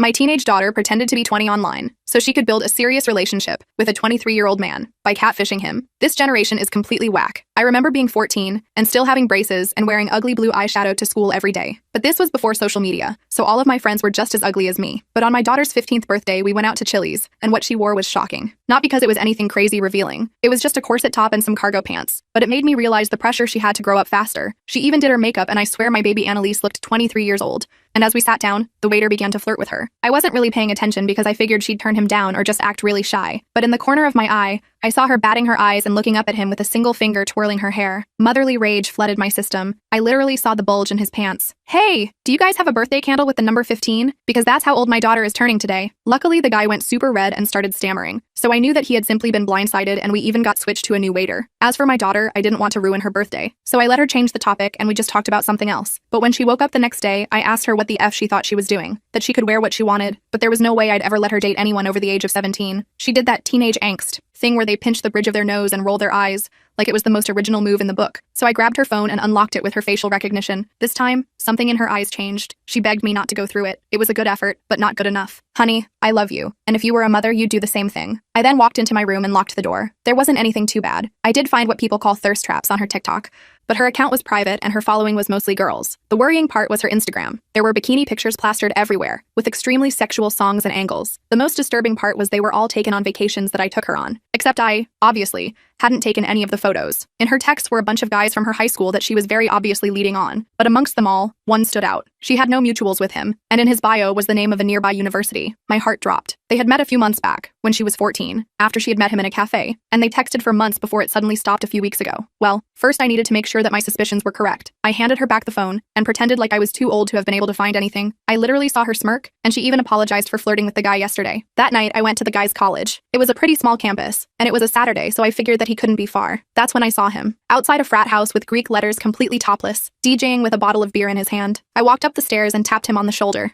My teenage daughter pretended to be 20 online so she could build a serious relationship with a 23-year-old man by catfishing him. This generation is completely whack. I remember being 14 and still having braces and wearing ugly blue eyeshadow to school every day. But this was before social media, so all of my friends were just as ugly as me. But on my daughter's 15th birthday, we went out to Chili's, and what she wore was shocking. Not because it was anything crazy revealing. It was just a corset top and some cargo pants. But it made me realize the pressure she had to grow up faster. She even did her makeup, and I swear my baby Annalise looked 23 years old. And as we sat down, the waiter began to flirt with her. I wasn't really paying attention because I figured she'd turn him down or just act really shy. But in the corner of my eye, I saw her batting her eyes and looking up at him with a single finger twirling her hair. Motherly rage flooded my system. I literally saw the bulge in his pants. Hey, do you guys have a birthday candle with the number 15? Because that's how old my daughter is turning today. Luckily, the guy went super red and started stammering. So I knew that he had simply been blindsided, and we even got switched to a new waiter. As for my daughter, I didn't want to ruin her birthday. So I let her change the topic and we just talked about something else. But when she woke up the next day, I asked her what the F she thought she was doing. That she could wear what she wanted, but there was no way I'd ever let her date anyone over the age of 17. She did that teenage angst thing where they pinch the bridge of their nose and roll their eyes, like it was the most original move in the book. So I grabbed her phone and unlocked it with her facial recognition. This time, something in her eyes changed. She begged me not to go through it. It was a good effort, but not good enough. Honey, I love you. And if you were a mother, you'd do the same thing. I then walked into my room and locked the door. There wasn't anything too bad. I did find what people call thirst traps on her TikTok, but her account was private and her following was mostly girls. The worrying part was her Instagram. There were bikini pictures plastered everywhere, with extremely sexual songs and angles. The most disturbing part was they were all taken on vacations that I took her on. Except I, obviously, hadn't taken any of the photos. In her texts were a bunch of guys from her high school that she was very obviously leading on. But amongst them all, one stood out. She had no mutuals with him, and in his bio was the name of a nearby university. My heart dropped. They had met a few months back, when she was 14, after she had met him in a cafe, and they texted for months before it suddenly stopped a few weeks ago. Well, first I needed to make sure that my suspicions were correct. I handed her back the phone and pretended like I was too old to have been able to find anything. I literally saw her smirk, and she even apologized for flirting with the guy yesterday. That night, I went to the guy's college. It was a pretty small campus, and it was a Saturday, so I figured that he couldn't be far. That's when I saw him, outside a frat house with Greek letters completely topless, DJing with a bottle of beer in his hand. I walked up the stairs and tapped him on the shoulder.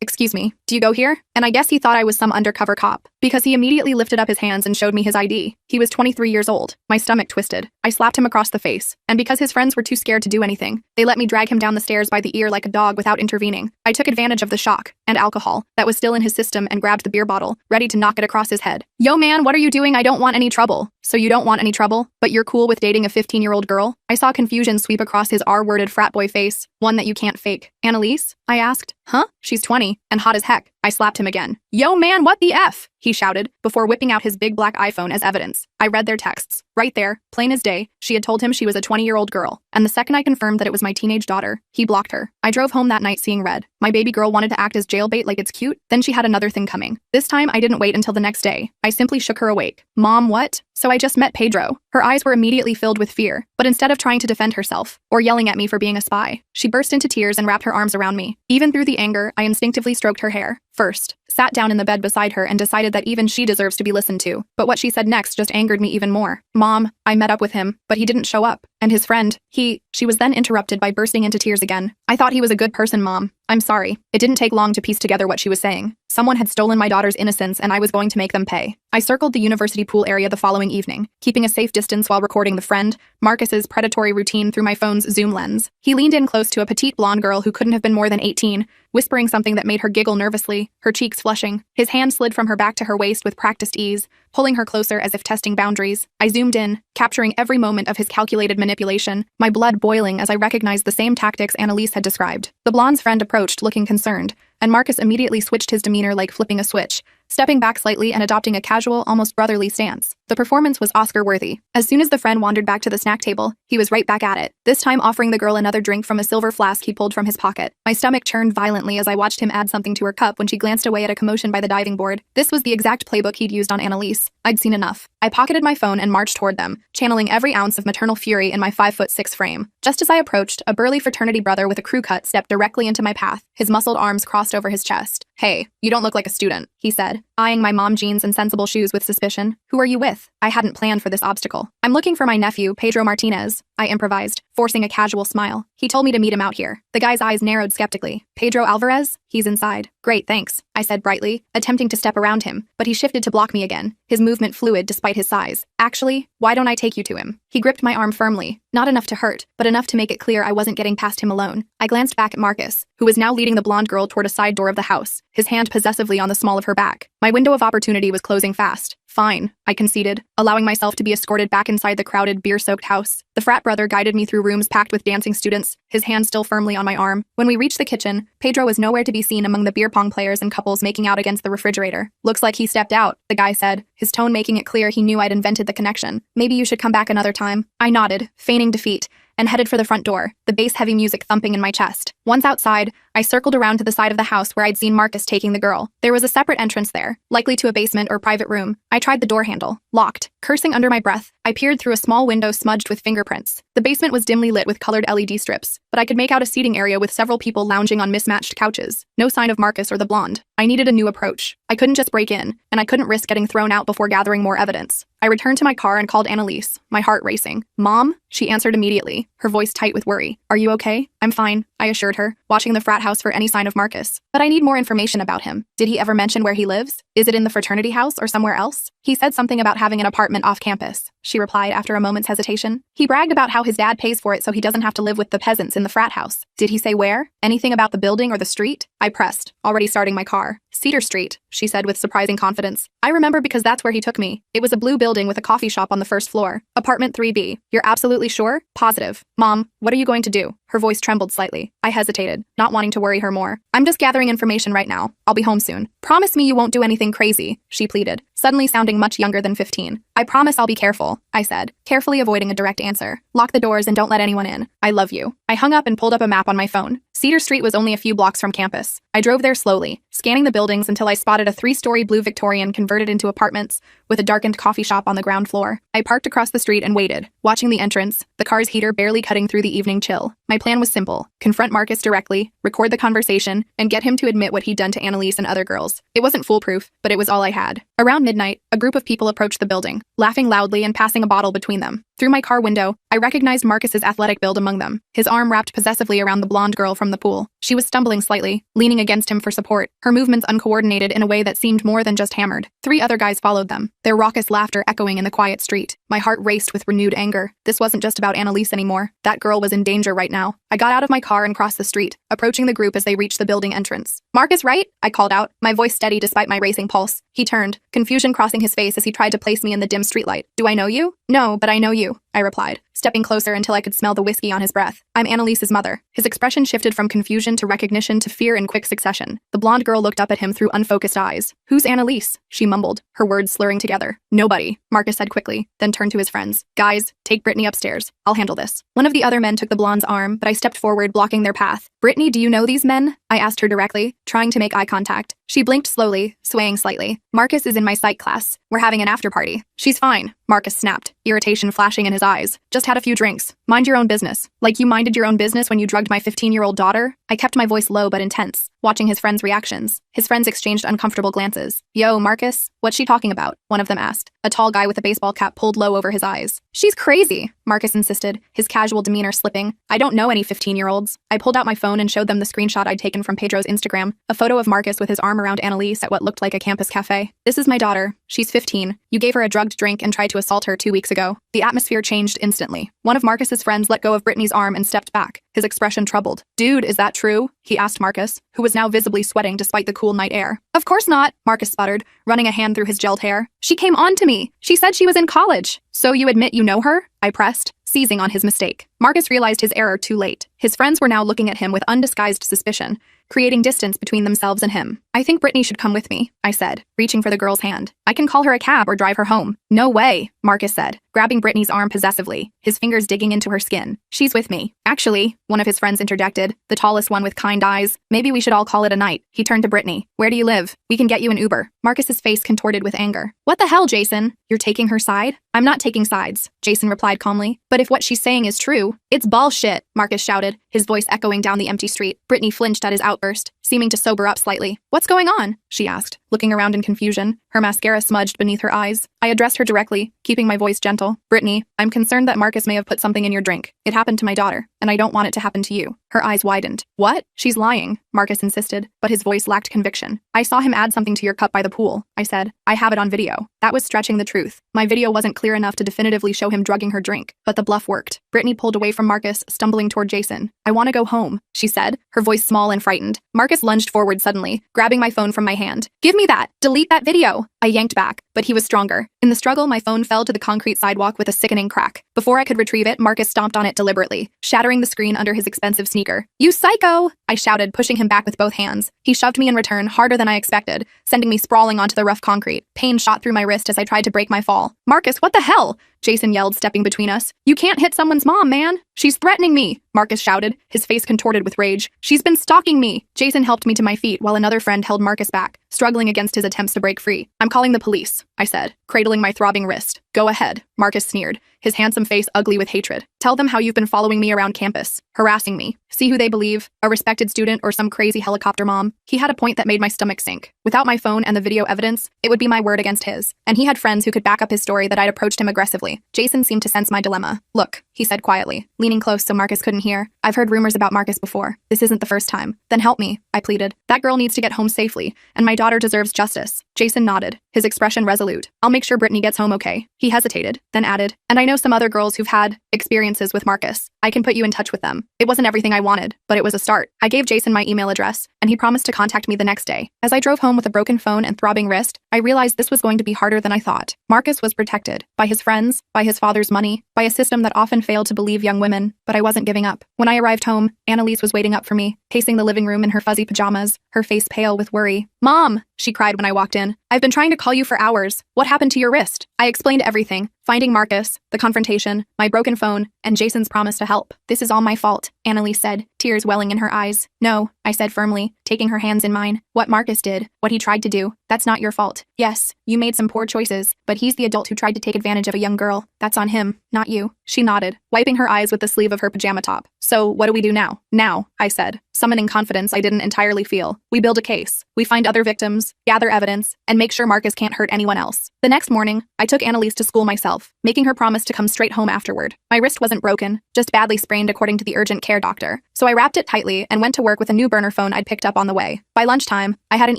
Excuse me, do you go here? And I guess he thought I was some undercover cop, because he immediately lifted up his hands and showed me his ID. He was 23 years old. My stomach twisted. I slapped him across the face, and because his friends were too scared to do anything, they let me drag him down the stairs by the ear like a dog without intervening. I took advantage of the shock and alcohol that was still in his system and grabbed the beer bottle, ready to knock it across his head. Yo man, what are you doing? I don't want any trouble. So you don't want any trouble, but you're cool with dating a 15-year-old girl? I saw confusion sweep across his R-worded frat boy face, one that you can't fake. Annalise? I asked. Huh? She's 20, and hot as heck. I slapped him again. Yo man, what the F? He shouted, before whipping out his big black iPhone as evidence. I read their texts. Right there, plain as day, she had told him she was a 20-year-old girl, and the second I confirmed that it was my teenage daughter, he blocked her. I drove home that night seeing red. My baby girl wanted to act as jailbait like it's cute, then she had another thing coming. This time, I didn't wait until the next day. I simply shook her awake. Mom, what? So I just met Pedro. Her eyes were immediately filled with fear, but instead of trying to defend herself, or yelling at me for being a spy, she burst into tears and wrapped her arms around me. Even through the anger, I instinctively stroked her hair. First, sat down in the bed beside her and decided that even she deserves to be listened to. But what she said next just angered me even more. Mom, I met up with him, but he didn't show up. And his friend, she was then interrupted by bursting into tears again. I thought he was a good person, Mom. I'm sorry. It didn't take long to piece together what she was saying. Someone had stolen my daughter's innocence and I was going to make them pay. I circled the university pool area the following evening, keeping a safe distance while recording the friend, Marcus's predatory routine through my phone's zoom lens. He leaned in close to a petite blonde girl who couldn't have been more than 18, whispering something that made her giggle nervously, her cheeks flushing. His hand slid from her back to her waist with practiced ease, pulling her closer as if testing boundaries. I zoomed in, capturing every moment of his calculated manipulation, my blood boiling as I recognized the same tactics Annalise had described. The blonde's friend approached, looking concerned, and Marcus immediately switched his demeanor like flipping a switch, stepping back slightly and adopting a casual, almost brotherly stance. The performance was Oscar-worthy. As soon as the friend wandered back to the snack table, he was right back at it, this time offering the girl another drink from a silver flask he pulled from his pocket. My stomach churned violently as I watched him add something to her cup when she glanced away at a commotion by the diving board. This was the exact playbook he'd used on Annalise. I'd seen enough. I pocketed my phone and marched toward them, channeling every ounce of maternal fury in my 5'6" frame. Just as I approached, a burly fraternity brother with a crew cut stepped directly into my path, his muscled arms crossed over his chest. Hey, you don't look like a student, he said, eyeing my mom jeans and sensible shoes with suspicion. Who are you with? I hadn't planned for this obstacle. I'm looking for my nephew, Pedro Martinez, I improvised, forcing a casual smile. He told me to meet him out here. The guy's eyes narrowed skeptically. Pedro Alvarez? He's inside. Great, thanks, I said brightly, attempting to step around him, but he shifted to block me again, his movement fluid despite his size. Actually, why don't I take you to him? He gripped my arm firmly, not enough to hurt, but enough to make it clear I wasn't getting past him alone. I glanced back at Marcus, who was now leading the blonde girl toward a side door of the house, his hand possessively on the small of her back. My window of opportunity was closing fast. Fine, I conceded, allowing myself to be escorted back inside the crowded, beer-soaked house. The frat brother guided me through rooms packed with dancing students, his hand still firmly on my arm. When we reached the kitchen, Pedro was nowhere to be seen among the beer pong players and couples making out against the refrigerator. Looks like he stepped out, the guy said, his tone making it clear he knew I'd invented the connection. Maybe you should come back another time. I nodded, feigning defeat, and headed for the front door, the bass-heavy music thumping in my chest. Once outside, I circled around to the side of the house where I'd seen Marcus taking the girl. There was a separate entrance there, likely to a basement or private room. I tried the door handle. Locked. Cursing under my breath, I peered through a small window smudged with fingerprints. The basement was dimly lit with colored LED strips, but I could make out a seating area with several people lounging on mismatched couches. No sign of Marcus or the blonde. I needed a new approach. I couldn't just break in, and I couldn't risk getting thrown out before gathering more evidence. I returned to my car and called Annalise, my heart racing. Mom? She answered immediately, her voice tight with worry. Are you okay? I'm fine, I assured her, watching the frat house for any sign of Marcus. But I need more information about him. Did he ever mention where he lives? Is it in the fraternity house or somewhere else? He said something about having an apartment off campus, she replied after a moment's hesitation. He bragged about how his dad pays for it so he doesn't have to live with the peasants in the frat house. Did he say where? Anything about the building or the street? I pressed, already starting my car. Cedar Street, she said with surprising confidence. I remember because that's where he took me. It was a blue building with a coffee shop on the first floor. Apartment 3B. You're absolutely sure? Positive. Mom, what are you going to do? Her voice trembled slightly. I hesitated, not wanting to worry her more. I'm just gathering information right now. I'll be home soon. Promise me you won't do anything crazy, she pleaded, suddenly sounding much younger than 15. I promise I'll be careful, I said, carefully avoiding a direct answer. Lock the doors and don't let anyone in. I love you. I hung up and pulled up a map on my phone. Cedar Street was only a few blocks from campus. I drove there slowly, scanning the buildings until I spotted a 3-story blue Victorian converted into apartments with a darkened coffee shop on the ground floor. I parked across the street and waited, watching the entrance, the car's heater barely cutting through the evening chill. My plan was simple. Confront Marcus directly, record the conversation, and get him to admit what he'd done to Annalise and other girls. It wasn't foolproof, but it was all I had. Around midnight, a group of people approached the building, laughing loudly and passing a bottle between them. Through my car window, I recognized Marcus's athletic build among them, his arm wrapped possessively around the blonde girl from the pool. She was stumbling slightly, leaning against him for support, her movements uncoordinated in a way that seemed more than just hammered. 3 other guys followed them, their raucous laughter echoing in the quiet street. My heart raced with renewed anger. This wasn't just about Annalise anymore. That girl was in danger right now. I got out of my car and crossed the street, approaching the group as they reached the building entrance. Marcus, right? I called out, my voice steady despite my racing pulse. He turned, confusion crossing his face as he tried to place me in the dim streetlight. Do I know you? No, but I know you, I replied, stepping closer until I could smell the whiskey on his breath. I'm Annalise's mother. His expression shifted from confusion to recognition to fear in quick succession. The blonde girl looked up at him through unfocused eyes. Who's Annalise? She mumbled, her words slurring together. Nobody, Marcus said quickly, then turned to his friends. Guys, take Brittany upstairs. I'll handle this. One of the other men took the blonde's arm, but I stepped forward, blocking their path. Brittany, do you know these men? I asked her directly, trying to make eye contact. She blinked slowly, swaying slightly. Marcus is in my psych class. We're having an after party. She's fine, Marcus snapped, irritation flashing in his eyes. Just had a few drinks. Mind your own business. Like you minded your own business when you drugged my 15-year-old daughter? I kept my voice low but intense, watching his friends' reactions. His friends exchanged uncomfortable glances. Yo, Marcus, what's she talking about? One of them asked. A tall guy with a baseball cap pulled low over his eyes. She's crazy, Marcus insisted, his casual demeanor slipping. I don't know any 15-year-olds. I pulled out my phone and showed them the screenshot I'd taken from Pedro's Instagram, a photo of Marcus with his arm around Annalise at what looked like a campus cafe. This is my daughter. She's 15. You gave her a drugged drink and tried to assault her 2 weeks ago. The atmosphere changed instantly. One of Marcus's friends let go of Brittany's arm and stepped back, his expression troubled. Dude, is that true? He asked Marcus, who was now visibly sweating despite the cool night air. Of course not, Marcus sputtered, running a hand through his gelled hair. She came on to me. She said she was in college. So you admit you know her? I pressed, seizing on his mistake. Marcus realized his error too late. His friends were now looking at him with undisguised suspicion, creating distance between themselves and him. I think Brittany should come with me, I said, reaching for the girl's hand. I can call her a cab or drive her home. No way, Marcus said, grabbing Brittany's arm possessively, his fingers digging into her skin. She's with me. Actually, one of his friends interjected, the tallest one with kind eyes. Maybe we should all call it a night. He turned to Brittany. Where do you live? We can get you an Uber. Marcus's face contorted with anger. What the hell, Jason? You're taking her side? I'm not taking sides, Jason replied calmly. But if what she's saying is true, it's bullshit, Marcus shouted, his voice echoing down the empty street. Brittany flinched at his outburst, seeming to sober up slightly. What's going on? She asked, looking around in confusion, her mascara smudged beneath her eyes. I addressed her her directly, keeping my voice gentle. Brittany, I'm concerned that Marcus may have put something in your drink. It happened to my daughter, and I don't want it to happen to you. Her eyes widened. What? She's lying, Marcus insisted, but his voice lacked conviction. I saw him add something to your cup by the pool, I said. I have it on video. That was stretching the truth. My video wasn't clear enough to definitively show him drugging her drink, but the bluff worked. Brittany pulled away from Marcus, stumbling toward Jason. I want to go home, she said, her voice small and frightened. Marcus lunged forward suddenly, grabbing my phone from my hand. Give me that! Delete that video! I yanked back, but he was stronger. In the struggle, my phone fell to the concrete sidewalk with a sickening crack. Before I could retrieve it, Marcus stomped on it deliberately, shattering the screen under his expensive sneaker. You psycho! I shouted, pushing him back with both hands. He shoved me in return, harder than I expected, sending me sprawling onto the rough concrete. Pain shot through my wrist as I tried to break my fall. Marcus, what the hell? Jason yelled, stepping between us. You can't hit someone's mom, man! She's threatening me! Marcus shouted, his face contorted with rage. She's been stalking me! Jason helped me to my feet while another friend held Marcus back, struggling against his attempts to break free. I'm calling the police, I said, cradling my throbbing wrist. Go ahead, Marcus sneered, his handsome face ugly with hatred. Tell them how you've been following me around campus, harassing me. See who they believe, a respected student or some crazy helicopter mom. He had a point that made my stomach sink. Without my phone and the video evidence, it would be my word against his. And he had friends who could back up his story that I'd approached him aggressively. Jason seemed to sense my dilemma. Look, he said quietly, leaning close so Marcus couldn't hear. I've heard rumors about Marcus before. This isn't the first time. Then help me, I pleaded. That girl needs to get home safely, and my daughter deserves justice. Jason nodded, his expression resolute. I'll make sure Brittany gets home okay. He hesitated, then added, and I know some other girls who've had experiences with Marcus. I can put you in touch with them. It wasn't everything I wanted, but it was a start. I gave Jason my email address, and he promised to contact me the next day. As I drove home with a broken phone and throbbing wrist, I realized this was going to be harder than I thought. Marcus was protected by his friends, by his father's money, by a system that often failed to believe young women, but I wasn't giving up. When I arrived home, Annalise was waiting up for me, pacing the living room in her fuzzy pajamas, her face pale with worry. Mom, she cried when I walked in. I've been trying to call you for hours. What happened to your wrist? I explained everything, finding Marcus, the confrontation, my broken phone, and Jason's promise to help. This is all my fault, Annalise said, tears welling in her eyes. No, I said firmly, taking her hands in mine. What Marcus did, what he tried to do, that's not your fault. Yes, you made some poor choices, but he's the adult who tried to take advantage of a young girl. That's on him, not you. She nodded, wiping her eyes with the sleeve of her pajama top. So, what do we do now? Now, I said, summoning confidence I didn't entirely feel. We build a case. We find other victims, gather evidence, and make sure Marcus can't hurt anyone else. The next morning, I took Annalise to school myself, making her promise to come straight home afterward. My wrist wasn't broken, just badly sprained according to the urgent care doctor. So I wrapped it tightly and went to work with a new burner phone I'd picked up on the way. By lunchtime, I had an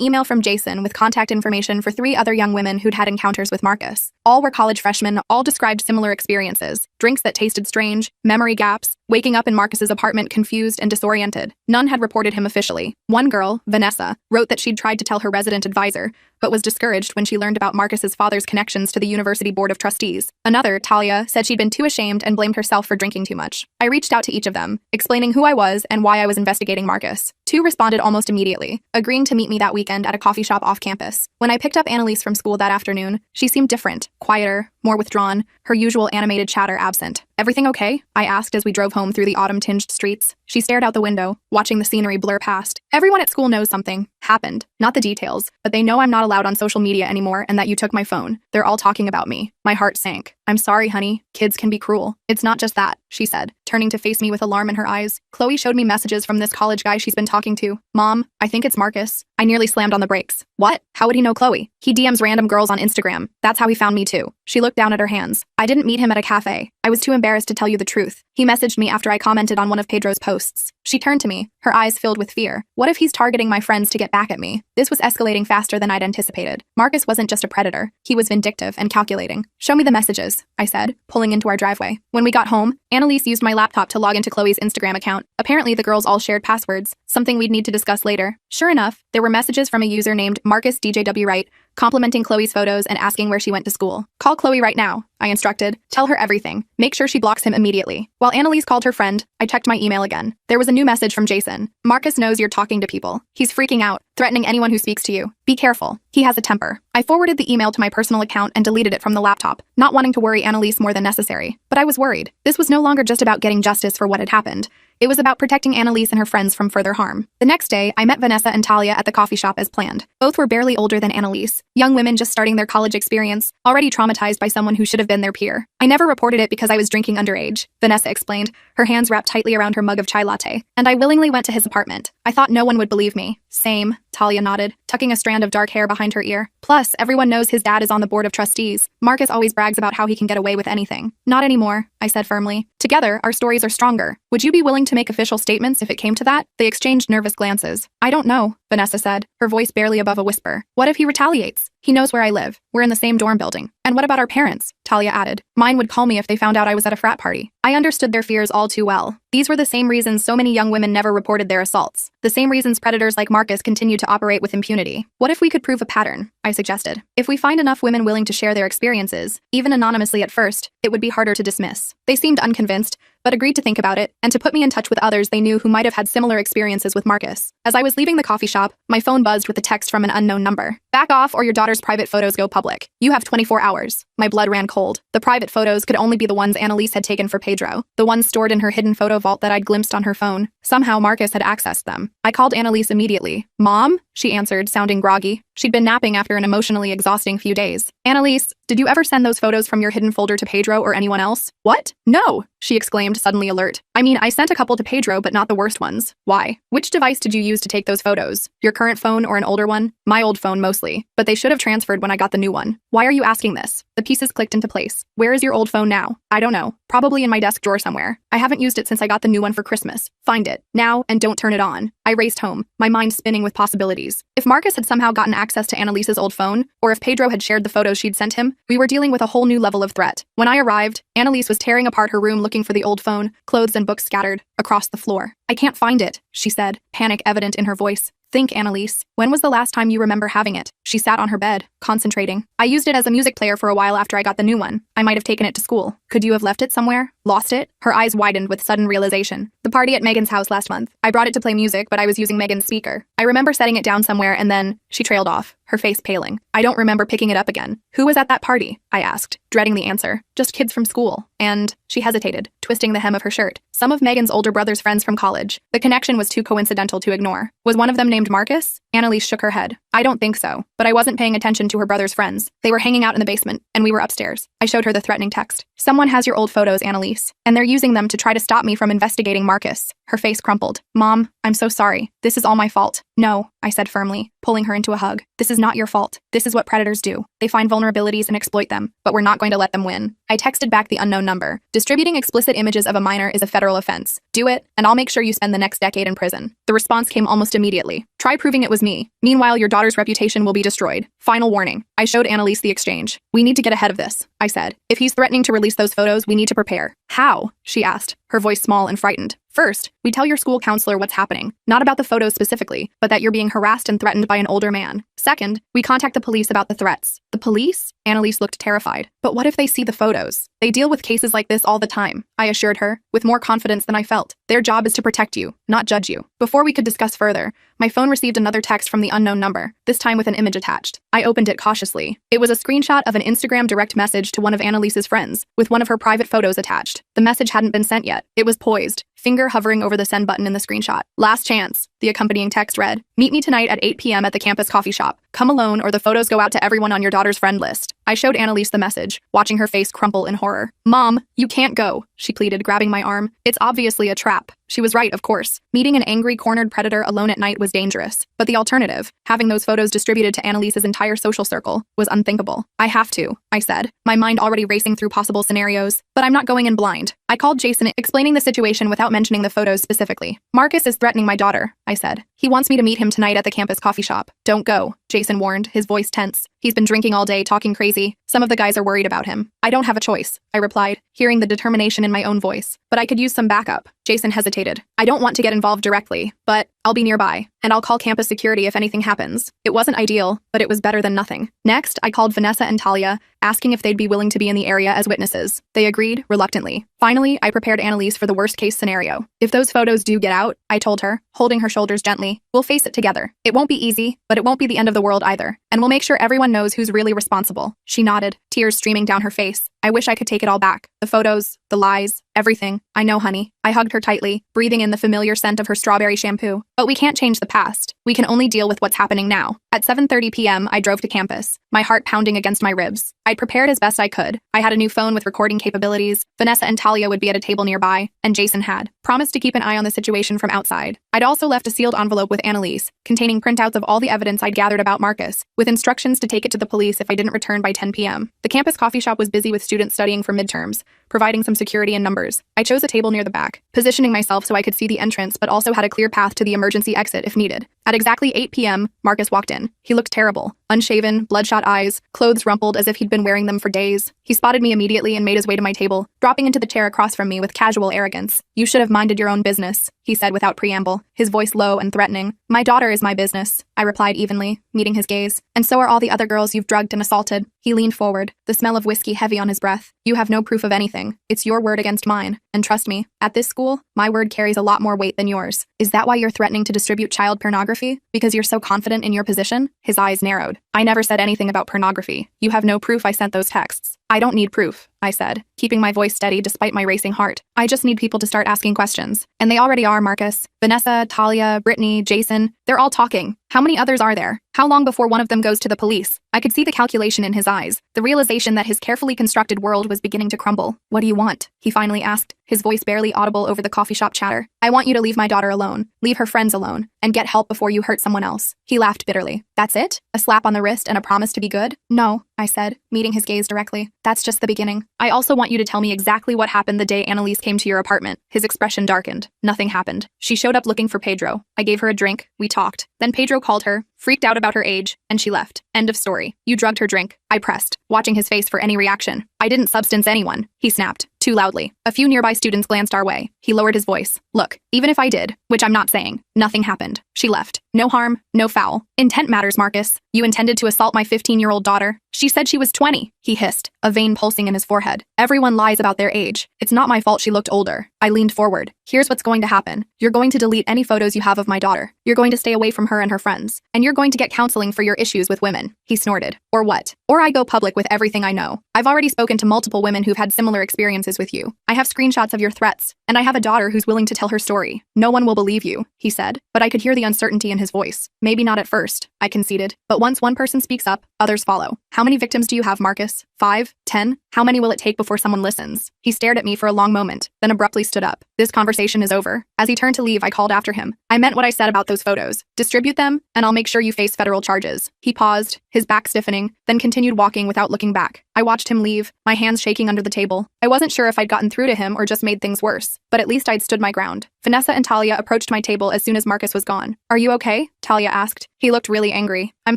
email from Jason with contact information for 3 other young women who'd had encounters with Marcus. All were college freshmen, all described similar experiences. Drinks that tasted strange, memory gaps, waking up in Marcus's apartment confused and disoriented. None had reported him officially. One girl, Vanessa, wrote that she'd tried to tell her resident advisor, but was discouraged when she learned about Marcus's father's connections to the University Board of Trustees. Another, Talia, said she'd been too ashamed and blamed herself for drinking too much. I reached out to each of them, explaining who I was and why I was investigating Marcus. 2 responded almost immediately, agreeing to meet me that weekend at a coffee shop off campus. When I picked up Annalise from school that afternoon, she seemed different, quieter, more withdrawn, her usual animated chatter absent. Everything okay? I asked as we drove home through the autumn-tinged streets. She stared out the window, watching the scenery blur past. Everyone at school knows something happened. Not the details, but they know I'm not allowed on social media anymore and that you took my phone. They're all talking about me. My heart sank. I'm sorry, honey. Kids can be cruel. It's not just that, she said, turning to face me with alarm in her eyes. Chloe showed me messages from this college guy she's been talking to. Mom, I think it's Marcus. I nearly slammed on the brakes. What? How would he know Chloe? He DMs random girls on Instagram. That's how he found me too. She looked down at her hands. I didn't meet him at a cafe. I was too embarrassed to tell you the truth. He messaged me after I commented on one of Pedro's posts. She turned to me, her eyes filled with fear. What if he's targeting my friends to get back at me? This was escalating faster than I'd anticipated. Marcus wasn't just a predator. He was vindictive and calculating. Show me the messages, I said, pulling into our driveway. When we got home, Annalise used my laptop to log into Chloe's Instagram account. Apparently, the girls all shared passwords, something we'd need to discuss later. Sure enough, there were messages from a user named Marcus DJW Wright, complimenting Chloe's photos and asking where she went to school. Call Chloe right now, I instructed. Tell her everything. Make sure she blocks him immediately. While Annalise called her friend, I checked my email again. There was a new message from Jason. Marcus knows you're talking to people. He's freaking out, threatening anyone who speaks to you. Be careful. He has a temper. I forwarded the email to my personal account and deleted it from the laptop, not wanting to worry Annalise more than necessary. But I was worried. This was no longer just about getting justice for what had happened. It was about protecting Annalise and her friends from further harm. The next day, I met Vanessa and Talia at the coffee shop as planned. Both were barely older than Annalise, young women just starting their college experience, already traumatized by someone who should have been their peer. I never reported it because I was drinking underage, Vanessa explained, her hands wrapped tightly around her mug of chai latte, and I willingly went to his apartment. I thought no one would believe me. Same, Talia nodded, tucking a strand of dark hair behind her ear. Plus, everyone knows his dad is on the board of trustees. Marcus always brags about how he can get away with anything. Not anymore, I said firmly. Together, our stories are stronger. Would you be willing to make official statements if it came to that? They exchanged nervous glances. I don't know, Vanessa said, her voice barely above a whisper. What if he retaliates? He knows where I live. We're in the same dorm building. And what about our parents? Talia added. Mine would call me if they found out I was at a frat party. I understood their fears all too well. These were the same reasons so many young women never reported their assaults. The same reasons predators like Marcus continue to operate with impunity. What if we could prove a pattern? I suggested. If we find enough women willing to share their experiences, even anonymously at first, it would be harder to dismiss. They seemed unconvinced, but agreed to think about it and to put me in touch with others they knew who might have had similar experiences with Marcus. As I was leaving the coffee shop, my phone buzzed with a text from an unknown number. Back off or your daughter's private photos go public. You have 24 hours. My blood ran cold. The private photos could only be the ones Annalise had taken for Pedro, the ones stored in her hidden photo vault that I'd glimpsed on her phone. Somehow Marcus had accessed them. I called Annalise immediately. Mom? She answered, sounding groggy. She'd been napping after an emotionally exhausting few days. Annalise, did you ever send those photos from your hidden folder to Pedro or anyone else? What? No, she exclaimed, suddenly alert. I mean, I sent a couple to Pedro, but not the worst ones. Why? Which device did you use to take those photos? Your current phone or an older one? My old phone mostly, but they should have transferred when I got the new one. Why are you asking this? The pieces clicked into place. Where is your old phone now? I don't know. Probably in my desk drawer somewhere. I haven't used it since I got the new one for Christmas. Find it, now, and don't turn it on. I raced home, my mind spinning with possibilities. If Marcus had somehow gotten access to Annalise's old phone, or if Pedro had shared the photos she'd sent him, we were dealing with a whole new level of threat. When I arrived, Annalise was tearing apart her room looking for the old phone, clothes and books scattered across the floor. I can't find it, she said, panic evident in her voice. Think, Annalise. When was the last time you remember having it? She sat on her bed, concentrating. I used it as a music player for a while after I got the new one. I might have taken it to school. Could you have left it somewhere? Lost it? Her eyes widened with sudden realization. The party at Megan's house last month. I brought it to play music, but I was using Megan's speaker. I remember setting it down somewhere and then she trailed off, her face paling. I don't remember picking it up again. Who was at that party? I asked, dreading the answer. Just kids from school. And she hesitated, twisting the hem of her shirt. Some of Megan's older brother's friends from college. The connection was too coincidental to ignore. Was one of them named Marcus? Annalise shook her head. I don't think so, but I wasn't paying attention to her brother's friends. They were hanging out in the basement, and we were upstairs. I showed her the threatening text. Someone has your old photos, Annalise, and they're using them to try to stop me from investigating Marcus. Her face crumpled. Mom, I'm so sorry. This is all my fault. No, I said firmly, pulling her into a hug. This is not your fault. This is what predators do. They find vulnerabilities and exploit them, but we're not going to let them win. I texted back the unknown number. Distributing explicit images of a minor is a federal offense. Do it, and I'll make sure you spend the next decade in prison. The response came almost immediately. Try proving it was me. Meanwhile, your daughter's reputation will be destroyed. Final warning. I showed Annalise the exchange. We need to get ahead of this, I said. If he's threatening to release those photos, we need to prepare. How? She asked, her voice small and frightened. First, we tell your school counselor what's happening, not about the photos specifically, but that you're being harassed and threatened by an older man. Second, we contact the police about the threats. The police? Annalise looked terrified. But what if they see the photos? They deal with cases like this all the time, I assured her, with more confidence than I felt. Their job is to protect you, not judge you. Before we could discuss further, my phone received another text from the unknown number, this time with an image attached. I opened it cautiously. It was a screenshot of an Instagram direct message to one of Annalise's friends, with one of her private photos attached. The message hadn't been sent yet. It was poised, finger hovering over the send button in the screenshot. Last chance, the accompanying text read. Meet me tonight at 8 p.m. at the campus coffee shop. Come alone or the photos go out to everyone on your daughter's friend list. I showed Annalise the message, watching her face crumple in horror. Mom, you can't go, she pleaded, grabbing my arm. It's obviously a trap. She was right, of course. Meeting an angry, cornered predator alone at night was dangerous. But the alternative, having those photos distributed to Annalise's entire social circle, was unthinkable. I have to, I said, my mind already racing through possible scenarios. But I'm not going in blind. I called Jason, explaining the situation without mentioning the photos specifically. Marcus is threatening my daughter, I said. He wants me to meet him tonight at the campus coffee shop. Don't go, Jason warned, his voice tense. He's been drinking all day, talking crazy. Some of the guys are worried about him. I don't have a choice, I replied, hearing the determination in my own voice. But I could use some backup. Jason hesitated. I don't want to get involved directly, but I'll be nearby, and I'll call campus security if anything happens. It wasn't ideal, but it was better than nothing. Next, I called Vanessa and Talia, asking if they'd be willing to be in the area as witnesses. They agreed, reluctantly. Finally, I prepared Annalise for the worst-case scenario. If those photos do get out, I told her, holding her shoulders gently, we'll face it together. It won't be easy, but it won't be the end of the world either, and we'll make sure everyone knows who's really responsible. She nodded, tears streaming down her face. I wish I could take it all back. The photos, the lies, everything. I know, honey. I hugged her tightly, breathing in the familiar scent of her strawberry shampoo. But we can't change the past. We can only deal with what's happening now. At 7:30 p.m., I drove to campus, my heart pounding against my ribs. I'd prepared as best I could. I had a new phone with recording capabilities, Vanessa and Talia would be at a table nearby, and Jason had promised to keep an eye on the situation from outside. I'd also left a sealed envelope with Annalise, containing printouts of all the evidence I'd gathered about Marcus, with instructions to take it to the police if I didn't return by 10 p.m. The campus coffee shop was busy with students studying for midterms, providing some security in numbers. I chose a table near the back, positioning myself so I could see the entrance but also had a clear path to the emergency exit if needed. At exactly 8 p.m., Marcus walked in. He looked terrible. Unshaven, bloodshot eyes, clothes rumpled as if he'd been wearing them for days. He spotted me immediately and made his way to my table, dropping into the chair across from me with casual arrogance. "You should have minded your own business," he said without preamble, his voice low and threatening. "My daughter is my business," I replied evenly, meeting his gaze. "And so are all the other girls you've drugged and assaulted." He leaned forward, the smell of whiskey heavy on his breath. "You have no proof of anything. It's your word against mine. And trust me, at this school, my word carries a lot more weight than yours. Is that why you're threatening to distribute child pornography? Because you're so confident in your position?" His eyes narrowed. "I never said anything about pornography. You have no proof I sent those texts." "I don't need proof," I said, keeping my voice steady despite my racing heart. "I just need people to start asking questions. And they already are, Marcus. Vanessa, Talia, Brittany, Jason, they're all talking. How many others are there? How long before one of them goes to the police?" I could see the calculation in his eyes, the realization that his carefully constructed world was beginning to crumble. "What do you want?" he finally asked, his voice barely audible over the coffee shop chatter. "I want you to leave my daughter alone, leave her friends alone, and get help before you hurt someone else." He laughed bitterly. "That's it? A slap on the wrist and a promise to be good?" "No," I said, meeting his gaze directly. "That's just the beginning. I also want you to tell me exactly what happened the day Annalise came to your apartment." His expression darkened. "Nothing happened. She showed up looking for Pedro. I gave her a drink. We talked. Then Pedro called her, freaked out about her age, and she left. End of story. You drugged her drink." I pressed, watching his face for any reaction. "I didn't substance anyone," he snapped, too loudly. A few nearby students glanced our way. He lowered his voice. "Look, even if I did, which I'm not saying, nothing happened. She left. No harm, no foul. Intent matters, Marcus. You intended to assault my 15-year-old daughter. She said she was 20, he hissed, a vein pulsing in his forehead. "Everyone lies about their age. It's not my fault she looked older." I leaned forward. "Here's what's going to happen. You're going to delete any photos you have of my daughter. You're going to stay away from her and her friends. And you're going to get counseling for your issues with women." He snorted. "Or what? Or I go public with everything I know. I've already spoken to multiple women who've had similar experiences with you. I have screenshots of your threats, and I have a daughter who's willing to tell her story. No one will believe you," he said, but I could hear the uncertainty in his voice. "Maybe not at first," I conceded, "but once one person speaks up, others follow. How many victims do you have, Marcus? 5? 10? How many will it take before someone listens?" He stared at me for a long moment, then abruptly stood up. "This conversation is over." As he turned to leave, I called after him. "I meant what I said about those photos. Distribute them, and I'll make sure you face federal charges." He paused, his back stiffening, then continued walking without looking back. I watched him leave, my hands shaking under the table. I wasn't sure if I'd gotten through to him or just made things worse, but at least I'd stood my ground. Vanessa and Talia approached my table as soon as Marcus was gone. "Are you okay?" Talia asked. He looked really angry. "I'm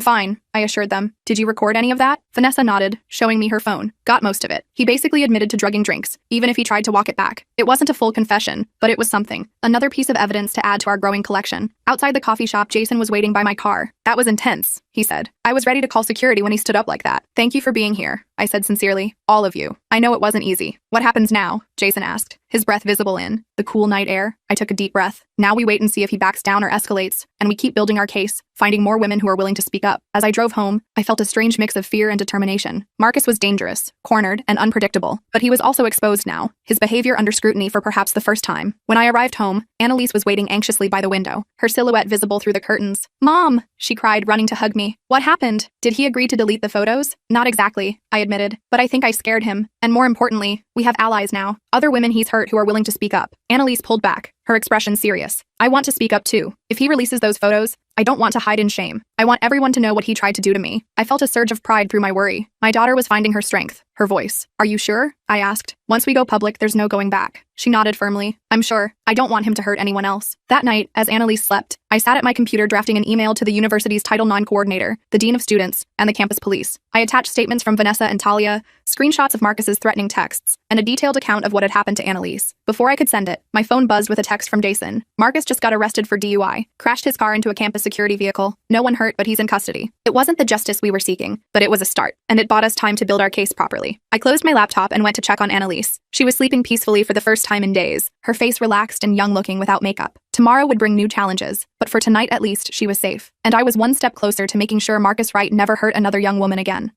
fine," I assured them. "Did you record any of that?" Vanessa nodded, showing me her phone. "Got most of it. He basically admitted to drugging drinks, even if he tried to walk it back. It wasn't a full confession, but it was something. Another piece of evidence to add to our growing collection." Outside the coffee shop, Jason was waiting by my car. "That was intense," he said. "I was ready to call security when he stood up like that." "Thank you for being here," I said sincerely. "All of you. I know it wasn't easy." "What happens now?" Jason asked, his breath visible in the cool night air. I took a deep breath. "Now we wait and see if he backs down or escalates, and we keep building our case, finding more women who are willing to speak up." As I drove home, I felt a strange mix of fear and determination. Marcus was dangerous, cornered, and unpredictable, but he was also exposed now, his behavior under scrutiny for perhaps the first time. When I arrived home, Annalise was waiting anxiously by the window, her silhouette visible through the curtains. "Mom!" she cried, running to hug me. "What happened? Did he agree to delete the photos?" "Not exactly," I admitted, "but I think I scared him. And more importantly, we have allies now. Other women he's hurt who are willing to speak up." Annalise pulled back, her expression serious. "I want to speak up too. If he releases those photos, I don't want to hide in shame. I want everyone to know what he tried to do to me." I felt a surge of pride through my worry. My daughter was finding her strength, her voice. "Are you sure?" I asked. "Once we go public, there's no going back." She nodded firmly. "I'm sure. I don't want him to hurt anyone else." That night, as Annalise slept, I sat at my computer drafting an email to the university's Title IX coordinator, the dean of students, and the campus police. I attached statements from Vanessa and Talia, screenshots of Marcus's threatening texts, and a detailed account of what had happened to Annalise. Before I could send it, my phone buzzed with a text from Jason. "Marcus just got arrested for DUI, crashed his car into a campus security vehicle. No one hurt, but he's in custody." It wasn't the justice we were seeking, but it was a start, and it bought us time to build our case properly. I closed my laptop and went to check on Annalise. She was sleeping peacefully for the first time in days, her face relaxed and young-looking without makeup. Tomorrow would bring new challenges, but for tonight at least, she was safe. And I was one step closer to making sure Marcus Wright never hurt another young woman again.